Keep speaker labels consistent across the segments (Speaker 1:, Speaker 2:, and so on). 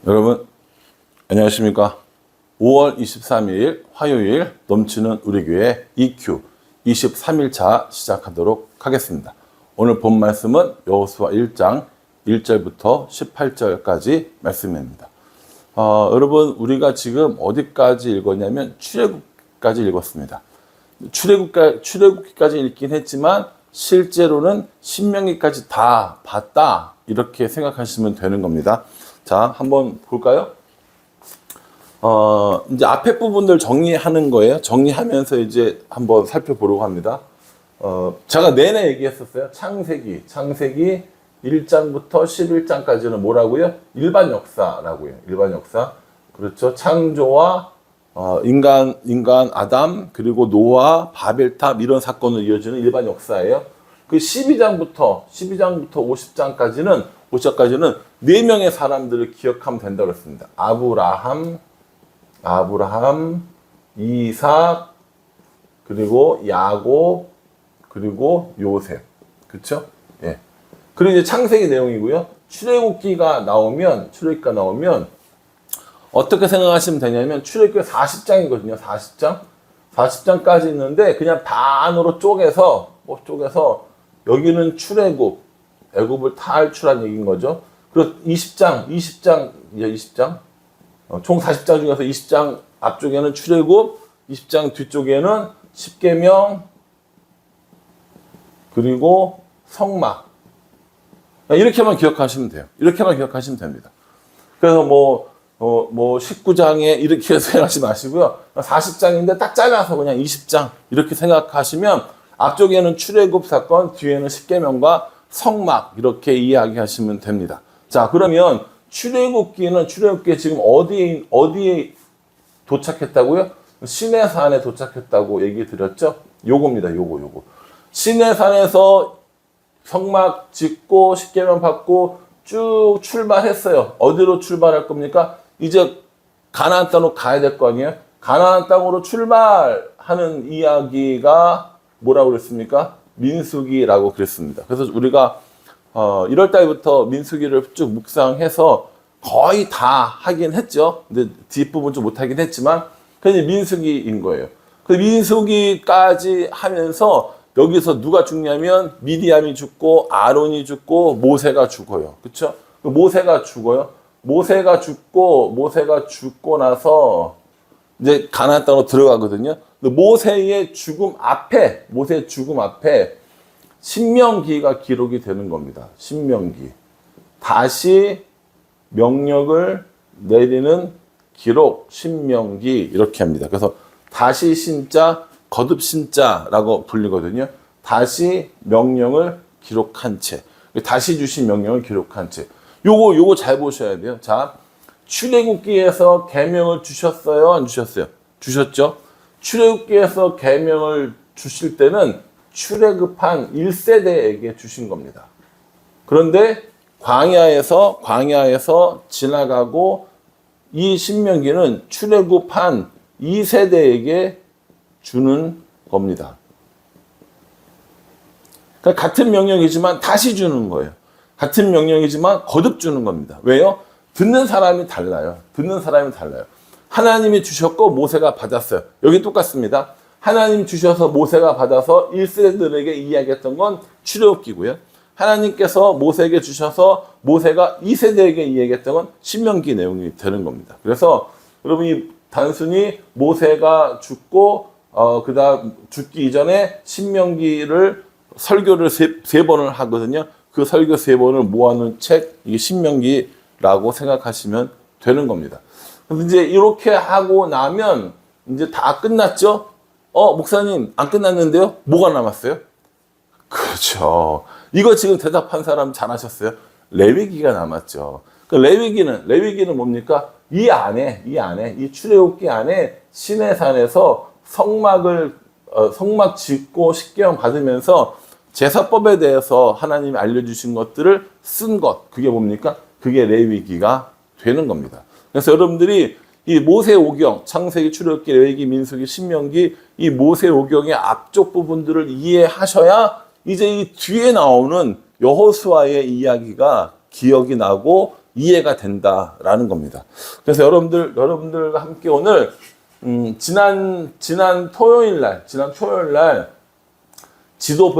Speaker 1: 여러분 안녕하십니까. 5월 23일 화요일 넘치는 우리 교회 EQ 23일차 시작하도록 하겠습니다. 오늘 본 말씀은 여호수아 1장 1절부터 18절까지 말씀입니다. 여러분 우리가 지금 어디까지 읽었냐면 출애굽까지 읽었습니다. 출애굽기까지 읽긴 했지만 실제로는 신명기까지 다 봤다 이렇게 생각하시면 되는 겁니다. 자, 한번 볼까요? 이제 앞에 부분들 정리하는 거예요. 정리하면서 이제 한번 살펴보려고 합니다. 제가 내내 얘기했었어요. 창세기 1장부터 11장까지는 뭐라고요? 일반 역사라고요. 일반 역사. 그렇죠. 창조와 인간 아담, 그리고 노아, 바벨탑 이런 사건으로 이어지는 일반 역사예요. 그 12장부터 50장까지는 4명의 사람들을 기억하면 된다고 했습니다. 아브라함, 이삭, 그리고 야곱, 그리고 요셉. 그렇죠? 예. 그리고 이제 창세기 내용이고요. 출애굽기가 나오면 어떻게 생각하시면 되냐면 출애굽기가 40장이거든요. 40장까지 있는데 그냥 반으로 쪼개서 여기는 출애굽, 애굽을 탈출한 얘기인 거죠. 그리고 20장, 총 40장 중에서 20장 앞쪽에는 출애굽, 20장 뒤쪽에는 십계명, 그리고 성막. 이렇게만 기억하시면 돼요. 이렇게만 기억하시면 됩니다. 그래서 19장에 이렇게 생각하지 마시고요. 40장인데 딱 잘라서 그냥 20장 이렇게 생각하시면 앞쪽에는 출애굽 사건, 뒤에는 십계명과 성막 이렇게 이야기하시면 됩니다. 자, 그러면 출애굽기에 지금 어디에 도착했다고요? 시내산에 도착했다고 얘기 드렸죠? 요겁니다. 요거. 시내산에서 성막 짓고 십계명 받고 쭉 출발했어요. 어디로 출발할 겁니까? 이제 가나안 땅으로 가야 될 거 아니에요? 가나안 땅으로 출발하는 이야기가 뭐라고 그랬습니까? 민수기라고 그랬습니다. 그래서 우리가 1월 달부터 민수기를 쭉 묵상해서 거의 다 하긴 했죠. 근데 뒷부분 좀 못하긴 했지만 그냥 민수기인 거예요. 그 민수기까지 하면서 여기서 누가 죽냐면 미디암이 죽고 아론이 죽고 모세가 죽어요. 그렇죠? 모세가 죽어요. 모세가 죽고 나서 이제 가나안 땅으로 들어가거든요. 모세의 죽음 앞에 신명기가 기록이 되는 겁니다. 신명기. 다시 명령을 내리는 기록, 신명기 이렇게 합니다. 그래서 다시 신자, 거듭 신자라고 불리거든요. 다시 명령을 기록한 채. 다시 주신 명령을 기록한 채. 요거 잘 보셔야 돼요. 자, 출애굽기에서 계명을 주셨어요? 안 주셨어요? 주셨죠? 출애굽기에서 계명을 주실 때는 출애굽한 1세대에게 주신 겁니다. 그런데 광야에서 지나가고 이 신명기는 출애굽한 2세대에게 주는 겁니다. 그러니까 같은 명령이지만 다시 주는 거예요. 같은 명령이지만 거듭 주는 겁니다. 왜요? 듣는 사람이 달라요. 하나님이 주셨고 모세가 받았어요. 여기 똑같습니다. 하나님 주셔서 모세가 받아서 1세대들에게 이야기했던 건 출애굽기고요. 하나님께서 모세에게 주셔서 모세가 2세대에게 이야기했던 건 신명기 내용이 되는 겁니다. 그래서 여러분이 단순히 모세가 죽고 그다음 죽기 이전에 신명기를 설교를 세 번을 하거든요. 그 설교 3번을 모아놓은 책, 이게 신명기라고 생각하시면 되는 겁니다. 그래서 이제 이렇게 하고 나면 이제 다 끝났죠? 목사님, 안 끝났는데요? 뭐가 남았어요? 그렇죠. 이거 지금 대답한 사람 잘하셨어요? 레위기가 남았죠. 그 레위기는 뭡니까? 이 출애굽기 안에 시내산에서 성막 짓고 십계명 받으면서 제사법에 대해서 하나님이 알려주신 것들을 쓴 것, 그게 뭡니까? 그게 레위기가 되는 겁니다. 그래서 여러분들이 이 모세오경, 창세기, 출애굽기, 레위기, 민수기, 신명기 이 모세오경의 앞쪽 부분들을 이해하셔야 이제 이 뒤에 나오는 여호수아의 이야기가 기억이 나고 이해가 된다라는 겁니다. 그래서 여러분들과 함께 오늘 지난 토요일 날 지도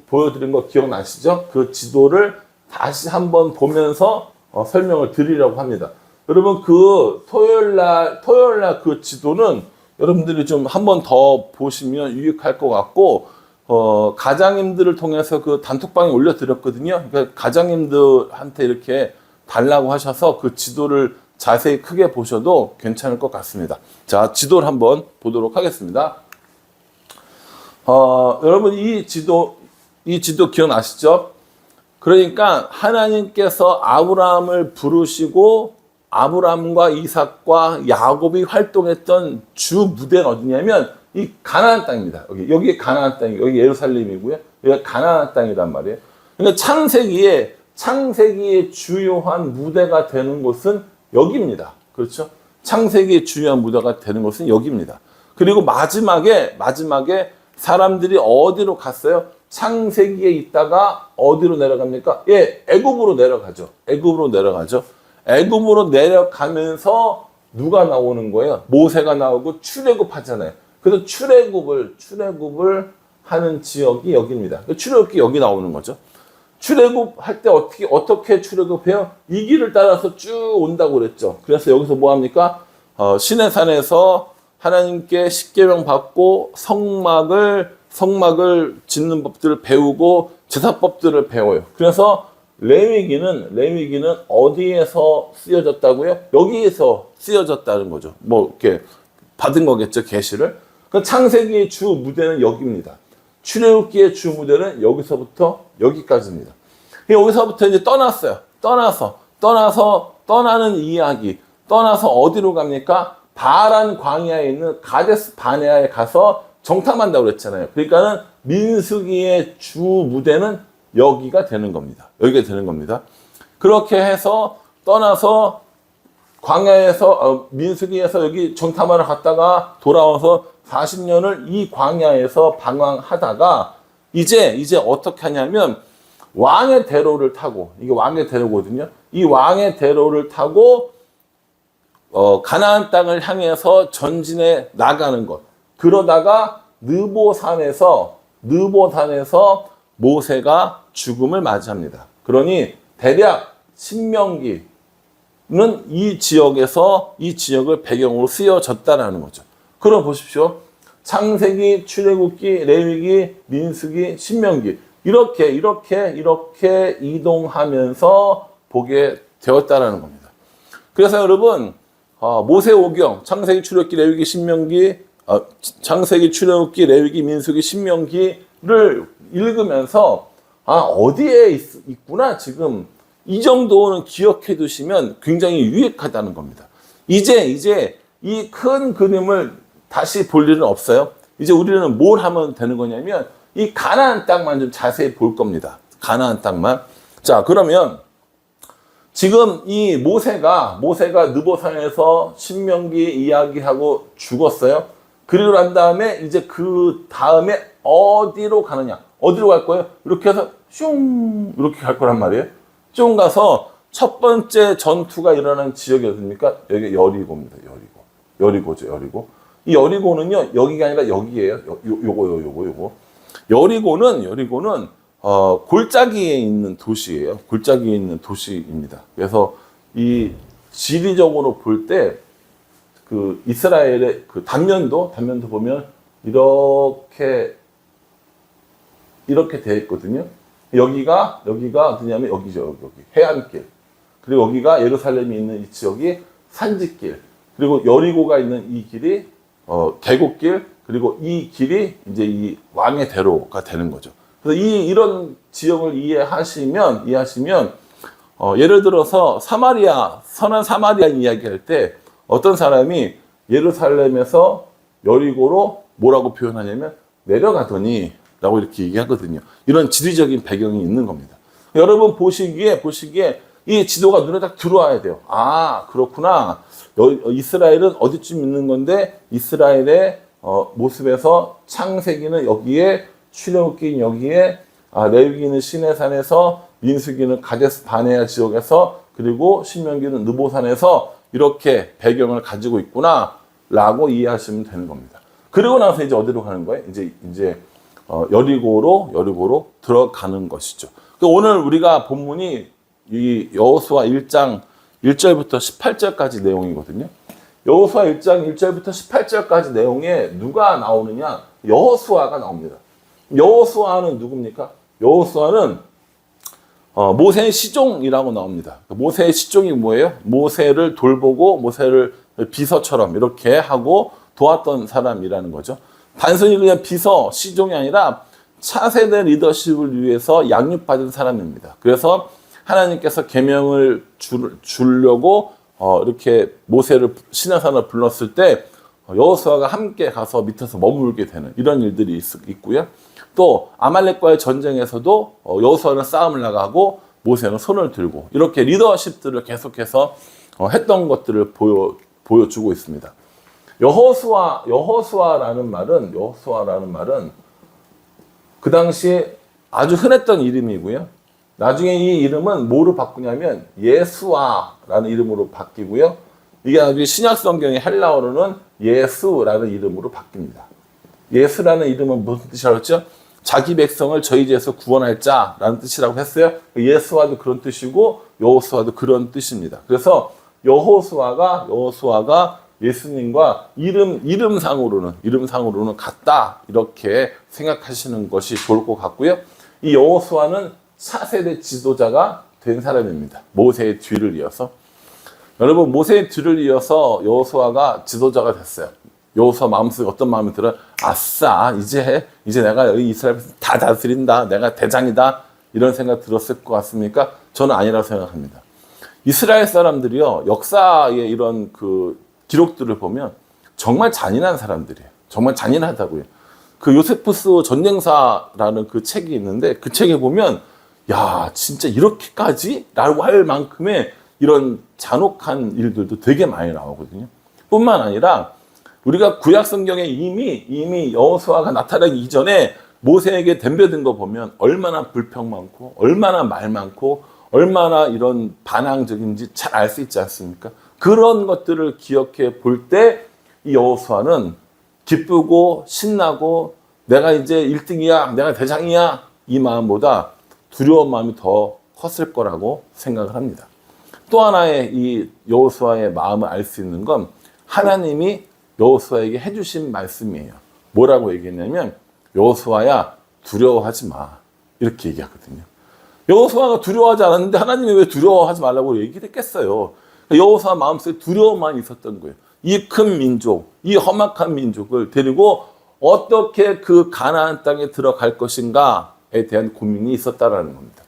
Speaker 1: 보여드린 거 기억나시죠? 그 지도를 다시 한번 보면서 설명을 드리려고 합니다. 여러분 그 토요일 날 그 지도는 여러분들이 좀 한번 더 보시면 유익할 것 같고, 가장님들을 통해서 그 단톡방에 올려드렸거든요. 그러니까 가장님들한테 이렇게 달라고 하셔서 그 지도를 자세히 크게 보셔도 괜찮을 것 같습니다. 자, 지도를 한번 보도록 하겠습니다. 여러분 이 지도 기억나시죠? 그러니까 하나님께서 아브라함을 부르시고 아브라함과 이삭과 야곱이 활동했던 주 무대는 어디냐면 이 가나안 땅입니다. 여기 가나안 땅이, 여기 예루살렘이고요. 여기가 가나안 땅이란 말이에요. 그러니까 창세기의 주요한 무대가 되는 곳은 여기입니다. 그렇죠? 창세기의 주요한 무대가 되는 곳은 여기입니다. 그리고 마지막에 사람들이 어디로 갔어요? 창세기에 있다가 어디로 내려갑니까? 예, 애굽으로 내려가죠. 애굽으로 내려가면서 누가 나오는 거예요? 모세가 나오고 출애굽 하잖아요. 그래서 출애굽을 하는 지역이 여기입니다. 출애굽이 여기 나오는 거죠. 출애굽 할 때 어떻게 출애굽해요? 이 길을 따라서 쭉 온다고 그랬죠. 그래서 여기서 뭐 합니까? 시내산에서 하나님께 십계명 받고 성막을 짓는 법들을 배우고 제사법들을 배워요. 그래서 레위기는 어디에서 쓰여졌다고요? 여기에서 쓰여졌다는 거죠. 뭐 이렇게 받은 거겠죠, 계시를. 그 창세기의 주 무대는 여기입니다. 출애굽기의 주 무대는 여기서부터 여기까지입니다. 여기서부터 이제 떠나는 이야기. 떠나서 어디로 갑니까? 바란 광야에 있는 가데스 바네아에 가서 정탐한다고 그랬잖아요. 그러니까는 민수기의 주 무대는 여기가 되는 겁니다. 그렇게 해서 떠나서 광야에서 민수기에서 여기 정탐하러 갔다가 돌아와서 40년을 이 광야에서 방황하다가 이제 어떻게 하냐면 왕의 대로를 타고, 이게 왕의 대로거든요. 이 왕의 대로를 타고 가나안 땅을 향해서 전진해 나가는 것. 그러다가 느보산에서 모세가 죽음을 맞이합니다. 그러니 대략 신명기는 이 지역을 배경으로 쓰여졌다라는 거죠. 그럼 보십시오. 창세기, 출애굽기, 레위기, 민수기, 신명기 이렇게 이동하면서 보게 되었다라는 겁니다. 그래서 여러분 모세오경, 창세기, 출애굽기, 레위기, 신명기, 창세기, 출애굽기, 레위기, 민수기, 신명기를 읽으면서 어디에 있구나 지금 이 정도는 기억해 두시면 굉장히 유익하다는 겁니다. 이제 이 큰 그림을 다시 볼 일은 없어요. 이제 우리는 뭘 하면 되는 거냐면 이 가나안 땅만 좀 자세히 볼 겁니다. 가나안 땅만. 자, 그러면 지금 이 모세가 느보산에서 신명기 이야기하고 죽었어요. 그리고 난 다음에 이제 그 다음에 어디로 가느냐? 어디로 갈 거예요? 이렇게 해서 슝 이렇게 갈 거란 말이에요. 쭉 가서 첫 번째 전투가 일어나는 지역이 어디입니까? 여기 여리고입니다. 여리고죠. 이 여리고는요, 여기가 아니라 여기예요. 요거. 여리고는 골짜기에 있는 도시예요. 골짜기에 있는 도시입니다. 그래서 이 지리적으로 볼 때 그 이스라엘의 그 단면도 보면 이렇게 되어 있거든요. 여기가 어디냐면 여기죠. 여기 해안길. 그리고 여기가 예루살렘이 있는 이 지역이 산지길. 그리고 여리고가 있는 이 길이 계곡길. 그리고 이 길이 이제 이 왕의 대로가 되는 거죠. 그래서 이런 지역을 이해하시면 예를 들어서 선한 사마리아 이야기할 때 어떤 사람이 예루살렘에서 여리고로 뭐라고 표현하냐면 내려가더니 라고 이렇게 얘기하거든요. 이런 지리적인 배경이 있는 겁니다. 여러분 보시기에 이 지도가 눈에 딱 들어와야 돼요. 아, 그렇구나. 이스라엘은 어디쯤 있는 건데 이스라엘의 모습에서 창세기는 여기에, 출애굽기는 여기에, 레위기는 시내산에서, 민수기는 가데스 바네아 지역에서, 그리고 신명기는 느보산에서 이렇게 배경을 가지고 있구나라고 이해하시면 되는 겁니다. 그리고 나서 이제 어디로 가는 거예요? 이제 여리고로 들어가는 것이죠. 오늘 우리가 본문이 이 여호수아 1장 1절부터 18절까지 내용이거든요. 여호수아 1장 1절부터 18절까지 내용에 누가 나오느냐? 여호수아가 나옵니다. 여호수아는 누굽니까? 여호수아는 모세의 시종이라고 나옵니다. 모세의 시종이 뭐예요? 모세를 돌보고 모세를 비서처럼 이렇게 하고 도왔던 사람이라는 거죠. 단순히 그냥 비서, 시종이 아니라 차세대 리더십을 위해서 양육받은 사람입니다. 그래서 하나님께서 계명을 주려고 이렇게 모세를 시내산을 불렀을 때 여호수아가 함께 가서 밑에서 머물게 되는 이런 일들이 있고요. 또 아말렉과의 전쟁에서도 여호수아는 싸움을 나가고 모세는 손을 들고 이렇게 리더십들을 계속해서 했던 것들을 보여주고 있습니다. 여호수아라는 말은 그 당시에 아주 흔했던 이름이고요. 나중에 이 이름은 뭐로 바꾸냐면 예수아라는 이름으로 바뀌고요. 이게 나중에 신약 성경의 헬라어로는 예수라는 이름으로 바뀝니다. 예수라는 이름은 무슨 뜻이라고 했죠? 자기 백성을 저희 죄에서 구원할 자라는 뜻이라고 했어요. 예수아도 그런 뜻이고 여호수아도 그런 뜻입니다. 그래서 여호수아가 예수님과 이름상으로는 같다 이렇게 생각하시는 것이 좋을 것 같고요. 이 여호수아는 차세대 지도자가 된 사람입니다. 모세의 뒤를 이어서. 여러분, 모세의 뒤를 이어서 여호수아가 지도자가 됐어요. 여호수아 마음속에 어떤 마음이 들어요? 아싸, 이제 내가 여기 이스라엘 다 다스린다. 내가 대장이다. 이런 생각 들었을 것 같습니까? 저는 아니라고 생각합니다. 이스라엘 사람들이요, 역사의 이런 그 기록들을 보면 정말 잔인한 사람들이에요. 정말 잔인하다고요. 그 요세푸스 전쟁사라는 그 책이 있는데 그 책에 보면 야, 진짜 이렇게까지? 라고 할 만큼의 이런 잔혹한 일들도 되게 많이 나오거든요. 뿐만 아니라 우리가 구약 성경에 이미 여호수아가 나타나기 이전에 모세에게 덤벼든 거 보면 얼마나 불평 많고 얼마나 말 많고 얼마나 이런 반항적인지 잘 알 수 있지 않습니까? 그런 것들을 기억해 볼 때 이 여호수아는 기쁘고 신나고 내가 이제 1등이야, 내가 대장이야 이 마음보다 두려운 마음이 더 컸을 거라고 생각을 합니다. 또 하나의 이 여호수아의 마음을 알 수 있는 건 하나님이 여호수아에게 해주신 말씀이에요. 뭐라고 얘기했냐면 여호수아야 두려워하지 마 이렇게 얘기하거든요. 여호수아가 두려워하지 않았는데 하나님이 왜 두려워하지 말라고 얘기를 했겠어요. 여호수아 마음속에 두려움만 있었던 거예요. 이 큰 민족, 이 험악한 민족을 데리고 어떻게 그 가나안 땅에 들어갈 것인가에 대한 고민이 있었다라는 겁니다.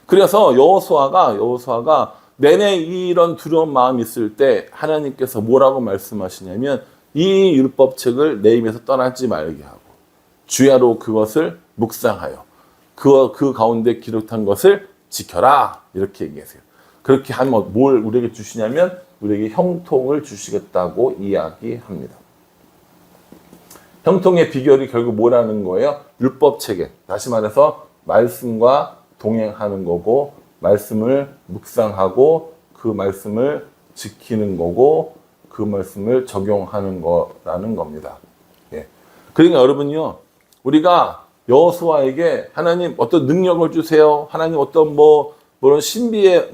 Speaker 1: 그래서 여호수아가 내내 이런 두려운 마음이 있을 때 하나님께서 뭐라고 말씀하시냐면 이 율법책을 내 입에서 떠나지 말게 하고 주야로 그것을 묵상하여 그 가운데 기록한 것을 지켜라 이렇게 얘기하세요. 그렇게 하면 뭘 우리에게 주시냐면 우리에게 형통을 주시겠다고 이야기합니다. 형통의 비결이 결국 뭐라는 거예요? 율법체계. 다시 말해서 말씀과 동행하는 거고 말씀을 묵상하고 그 말씀을 지키는 거고 그 말씀을 적용하는 거라는 겁니다. 예. 그러니까 여러분요, 우리가 여호수아에게 하나님 어떤 능력을 주세요. 하나님 어떤 그런 신비의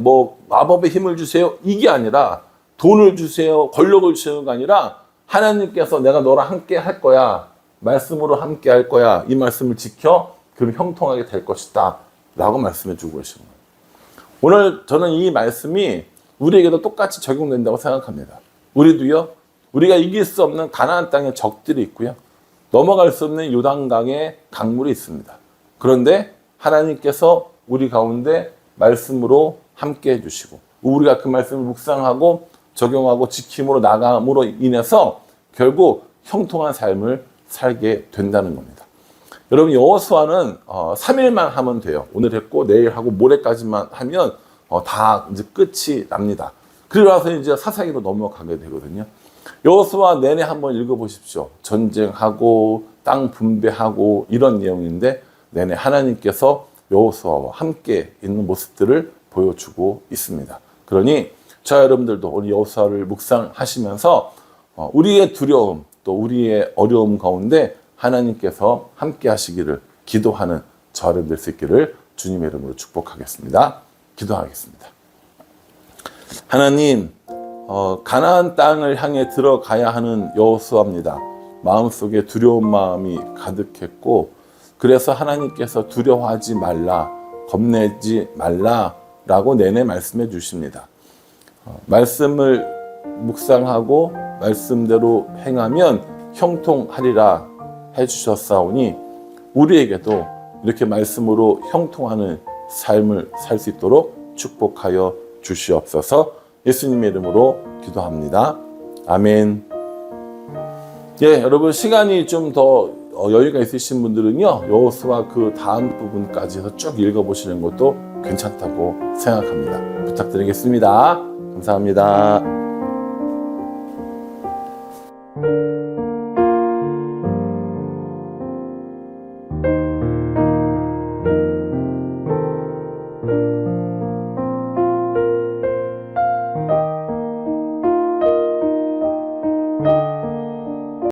Speaker 1: 마법의 힘을 주세요. 이게 아니라 돈을 주세요. 권력을 주세요가 아니라 하나님께서 내가 너랑 함께 할 거야. 말씀으로 함께 할 거야. 이 말씀을 지켜 그럼 형통하게 될 것이다. 라고 말씀해 주고 계신 거예요. 오늘 저는 이 말씀이 우리에게도 똑같이 적용된다고 생각합니다. 우리도요. 우리가 이길 수 없는 가나안 땅의 적들이 있고요. 넘어갈 수 없는 요단강의 강물이 있습니다. 그런데 하나님께서 우리 가운데 말씀으로 함께 해주시고 우리가 그 말씀을 묵상하고 적용하고 지킴으로 나감으로 인해서 결국 형통한 삶을 살게 된다는 겁니다. 여러분 여호수아는 3일만 하면 돼요. 오늘 했고 내일 하고 모레까지만 하면 다 이제 끝이 납니다. 그리고 나서 이제 사사기로 넘어가게 되거든요. 여호수아 내내 한번 읽어보십시오. 전쟁하고 땅 분배하고 이런 내용인데 내내 하나님께서 여호수아와 함께 있는 모습들을 보여주고 있습니다. 그러니 저 여러분들도 우리 여호수아를 묵상하시면서 우리의 두려움 또 우리의 어려움 가운데 하나님께서 함께 하시기를 기도하는 저 여러분 될 수 있기를 주님의 이름으로 축복하겠습니다. 기도하겠습니다. 하나님, 가나안 땅을 향해 들어가야 하는 여호수아입니다. 마음속에 두려운 마음이 가득했고 그래서 하나님께서 두려워하지 말라, 겁내지 말라라고 내내 말씀해 주십니다. 말씀을 묵상하고 말씀대로 행하면 형통하리라 해주셨사오니 우리에게도 이렇게 말씀으로 형통하는 삶을 살 수 있도록 축복하여 주시옵소서. 예수님의 이름으로 기도합니다. 아멘. 예, 여러분 시간이 좀 더 여유가 있으신 분들은요, 여호수아 그 다음 부분까지 해서 쭉 읽어보시는 것도 괜찮다고 생각합니다. 부탁드리겠습니다. 감사합니다.